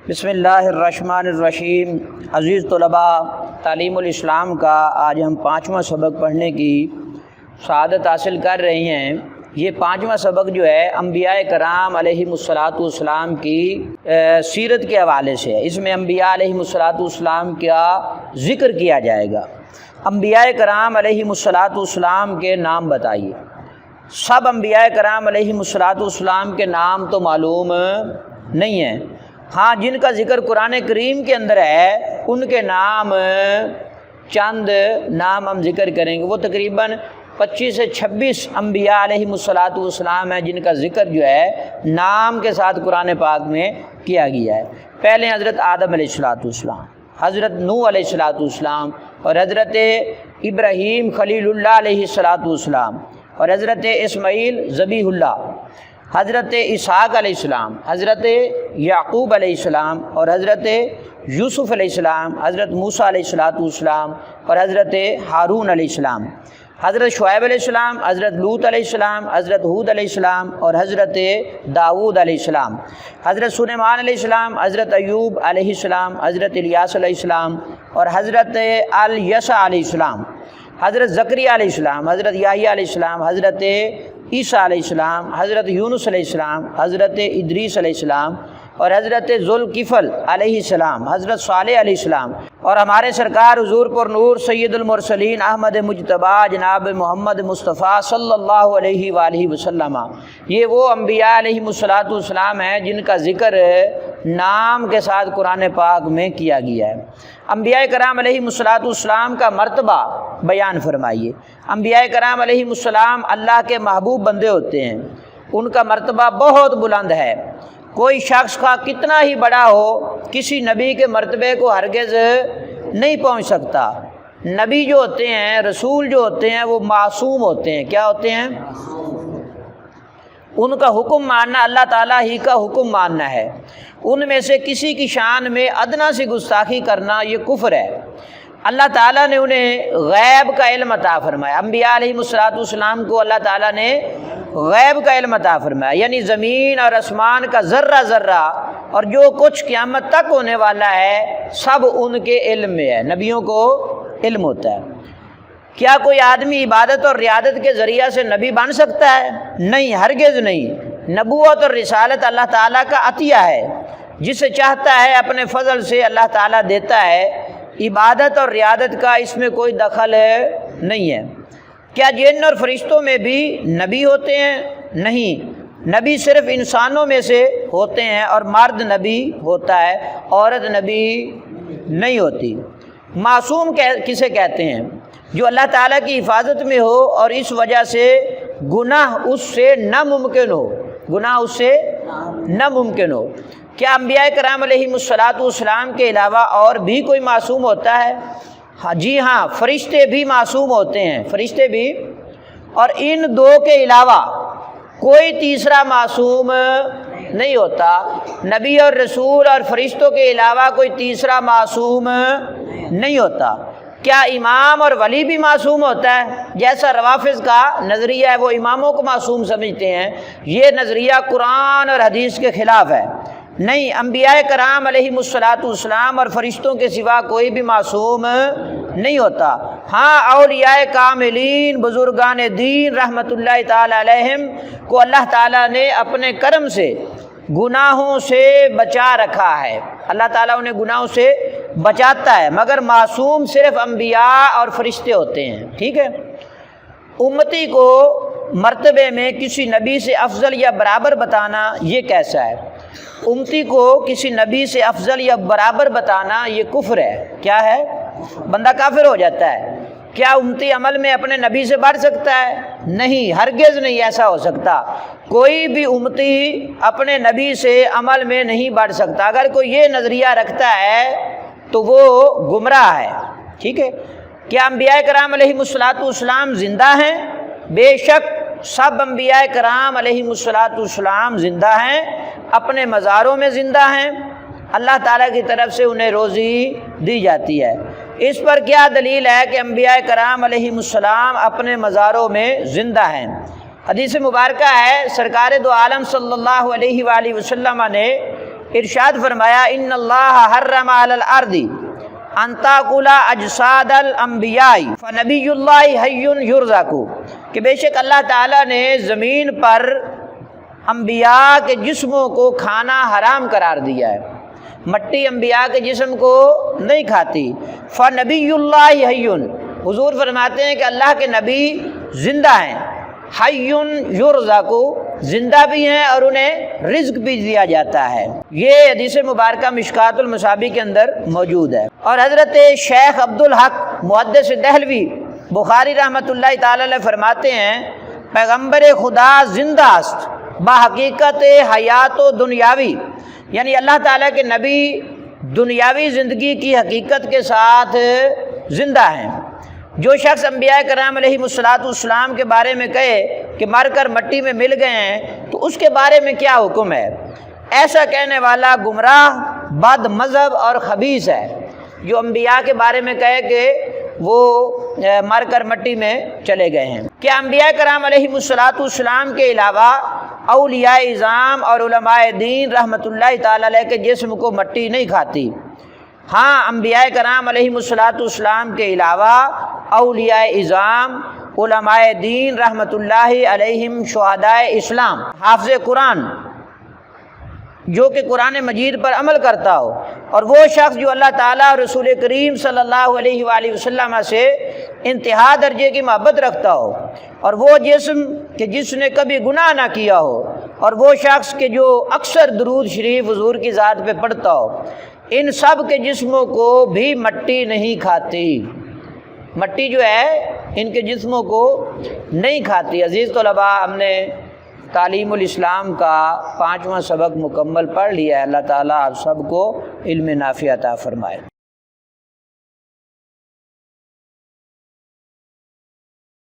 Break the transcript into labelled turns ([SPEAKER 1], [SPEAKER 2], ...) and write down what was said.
[SPEAKER 1] بسم اللہ الرحمن الرحیم۔ عزیز طلباء، تعلیم الاسلام کا آج ہم 5واں سبق پڑھنے کی سعادت حاصل کر رہے ہیں۔ یہ 5واں سبق جو ہے انبیاء کرام علیہم الصلاۃ والسلام کی سیرت کے حوالے سے ہے۔ اس میں انبیاء علیہم الصلاۃ والسلام کا ذکر کیا جائے گا۔ انبیاء کرام علیہم الصلاۃ والسلام کے نام بتائیے۔ سب انبیاء کرام علیہم الصلاۃ والسلام کے نام تو معلوم نہیں ہیں، ہاں جن کا ذکر قرآن کریم کے اندر ہے ان کے نام چند نام ہم ذکر کریں گے۔ وہ تقریباً 25 سے 26 انبیاء علیہم الصلاۃ والسلام ہیں جن کا ذکر جو ہے نام کے ساتھ قرآن پاک میں کیا گیا ہے۔ پہلے حضرت آدم علیہ الصلاۃ والسلام، حضرت نوح علیہ الصلاۃ والسلام، اور حضرت ابراہیم خلیل اللہ علیہ الصلاۃ والسلام، اور حضرت اسماعیل ذبیح اللہ، حضرت اسحاق علیہ السلام، حضرت یعقوب علیہ السلام، اور حضرت یوسف علیہ السلام، حضرت موسیٰ علیہ الصلاۃ والسلام، اور حضرت ہارون علیہ السلام، حضرت شعیب علیہ السلام، حضرت لوط علیہ السلام، حضرت ہود علیہ السلام، اور حضرت داؤد علیہ السلام، حضرت سلیمان علیہ السلام، حضرت ایوب علیہ السلام، حضرت الیاس علیہ السلام، اور حضرت الیسع علیہ السلام، حضرت زکریا علیہ السلام، حضرت یحییٰ علیہ السلام، حضرت عیسیٰ علیہ السلام، حضرت یونس علیہ السلام، حضرت ادریس علیہ السلام، اور حضرت ذوالکفل علیہ السلام، حضرت صالح علیہ السلام، اور ہمارے سرکار حضور پر نور سید المرسلین احمد مجتبیٰ جناب محمد مصطفیٰ صلی اللہ علیہ وآلہ وسلم۔ یہ وہ انبیاء علیہم الصلاۃ والسلام ہیں جن کا ذکر نام کے ساتھ قرآن پاک میں کیا گیا ہے۔ انبیاء کرام علیہم الصلاۃ والسلام کا مرتبہ بیان فرمائیے۔ انبیاء کرام علیہم السلام اللہ کے محبوب بندے ہوتے ہیں، ان کا مرتبہ بہت بلند ہے۔ کوئی شخص کا کتنا ہی بڑا ہو کسی نبی کے مرتبے کو ہرگز نہیں پہنچ سکتا۔ نبی جو ہوتے ہیں، رسول جو ہوتے ہیں، وہ معصوم ہوتے ہیں۔ کیا ہوتے ہیں؟ ان کا حکم ماننا اللہ تعالیٰ ہی کا حکم ماننا ہے۔ ان میں سے کسی کی شان میں ادنا سی گستاخی کرنا یہ کفر ہے۔ اللہ تعالیٰ نے انہیں غیب کا علم عطا فرمایا۔ انبیاء علیہم الصلاۃ والسلام کو اللہ تعالیٰ نے غیب کا علم عطا فرمایا، یعنی زمین اور آسمان کا ذرہ ذرہ اور جو کچھ قیامت تک ہونے والا ہے سب ان کے علم میں ہے۔ نبیوں کو علم ہوتا ہے۔ کیا کوئی آدمی عبادت اور ریاضت کے ذریعہ سے نبی بن سکتا ہے؟ نہیں، ہرگز نہیں۔ نبوت اور رسالت اللہ تعالیٰ کا عطیہ ہے، جسے چاہتا ہے اپنے فضل سے اللہ تعالیٰ دیتا ہے۔ عبادت اور ریاضت کا اس میں کوئی دخل نہیں ہے۔ کیا جن اور فرشتوں میں بھی نبی ہوتے ہیں؟ نہیں، نبی صرف انسانوں میں سے ہوتے ہیں، اور مرد نبی ہوتا ہے، عورت نبی نہیں ہوتی۔ معصوم کسے کہتے ہیں؟ جو اللہ تعالیٰ کی حفاظت میں ہو اور اس وجہ سے گناہ اس سے ناممکن ہو، گناہ اس سے ناممکن ہو۔ کیا انبیاء کرام علیہم الصلاۃ والسلام کے علاوہ اور بھی کوئی معصوم ہوتا ہے؟ ہاں جی ہاں، فرشتے بھی معصوم ہوتے ہیں، فرشتے بھی، اور ان دو کے علاوہ کوئی تیسرا معصوم نہیں ہوتا۔ نبی اور رسول اور فرشتوں کے علاوہ کوئی تیسرا معصوم نہیں ہوتا۔ کیا امام اور ولی بھی معصوم ہوتا ہے؟ جیسا روافض کا نظریہ ہے، وہ اماموں کو معصوم سمجھتے ہیں، یہ نظریہ قرآن اور حدیث کے خلاف ہے۔ نہیں، انبیاء کرام علیہم الصلاۃ والسلام اور فرشتوں کے سوا کوئی بھی معصوم نہیں ہوتا۔ ہاں، اولیاء کاملین بزرگان دین رحمت اللہ تعالی علیہم کو اللہ تعالیٰ نے اپنے کرم سے گناہوں سے بچا رکھا ہے۔ اللہ تعالیٰ انہیں گناہوں سے بچاتا ہے، مگر معصوم صرف انبیاء اور فرشتے ہوتے ہیں۔ ٹھیک ہے۔ امتی کو مرتبے میں کسی نبی سے افضل یا برابر بتانا یہ کیسا ہے؟ امتی کو کسی نبی سے افضل یا برابر بتانا یہ کفر ہے۔ کیا ہے؟ بندہ کافر ہو جاتا ہے۔ کیا امتی عمل میں اپنے نبی سے بڑھ سکتا ہے؟ نہیں، ہرگز نہیں ایسا ہو سکتا۔ کوئی بھی امتی اپنے نبی سے عمل میں نہیں بڑھ سکتا۔ اگر کوئی یہ نظریہ رکھتا ہے تو وہ گمراہ ہے۔ ٹھیک ہے۔ کیا انبیاء کرام علیہم الصلاۃ والسلام زندہ ہیں؟ بے شک سب انبیاء کرام علیہم الصلاۃ والسلام زندہ ہیں، اپنے مزاروں میں زندہ ہیں، اللہ تعالیٰ کی طرف سے انہیں روزی دی جاتی ہے۔ اس پر کیا دلیل ہے کہ انبیاء کرام علیہم السلام اپنے مزاروں میں زندہ ہیں؟ حدیث مبارکہ ہے، سرکار دو عالم صلی اللہ علیہ وآلہ وسلم نے ارشاد فرمایا ان اللہ حرم علی الارض ان تاکل اجساد الانبیاء فنبی اللہ حی یرزق، کہ بے شک اللہ تعالیٰ نے زمین پر انبیاء کے جسموں کو کھانا حرام قرار دیا ہے، مٹی انبیاء کے جسم کو نہیں کھاتی۔ فنبی اللہ حی، حضور فرماتے ہیں کہ اللہ کے نبی زندہ ہیں، حی یرزق، زندہ بھی ہیں اور انہیں رزق بھی دیا جاتا ہے۔ یہ حدیث مبارکہ مشکات المصابیح کے اندر موجود ہے۔ اور حضرت شیخ عبدالحق محدث دہلوی بخاری رحمۃ اللہ تعالی علیہ فرماتے ہیں پیغمبر خدا زندہ است با حقیقت حیات و دنیاوی، یعنی اللہ تعالیٰ کے نبی دنیاوی زندگی کی حقیقت کے ساتھ زندہ ہیں۔ جو شخص انبیاء کرام علیہ السلام کے بارے میں کہے کہ مر کر مٹی میں مل گئے ہیں تو اس کے بارے میں کیا حکم ہے؟ ایسا کہنے والا گمراہ، بد مذہب اور خبیث ہے، جو انبیاء کے بارے میں کہے کہ وہ مر کر مٹی میں چلے گئے ہیں۔ کیا انبیاء کرام علیہ السلام کے علاوہ اولیاء اعظام اور علماء دین رحمۃ اللہ تعالی علیہ کے جسم کو مٹی نہیں کھاتی؟ ہاں، انبیاء کرام علیہ السلام کے علاوہ اولیاء اعظام، علماء دین رحمۃ اللہ علیہم، شہداء اسلام، حافظ قرآن، جو کہ قرآن مجید پر عمل کرتا ہو، اور وہ شخص جو اللہ تعالیٰ اور رسول کریم صلی اللہ علیہ وآلہ وسلم سے انتہا درجے کی محبت رکھتا ہو، اور وہ جسم کہ جس نے کبھی گناہ نہ کیا ہو، اور وہ شخص کہ جو اکثر درود شریف حضور کی ذات پہ پڑھتا ہو، ان سب کے جسموں کو بھی مٹی نہیں کھاتی۔ مٹی جو ہے ان کے جسموں کو نہیں کھاتی۔ عزیز طلباء، ہم نے تعلیم الاسلام کا 5واں سبق مکمل پڑھ لیا ہے۔ اللہ تعالیٰ آپ سب کو علم نافع عطا فرمائے۔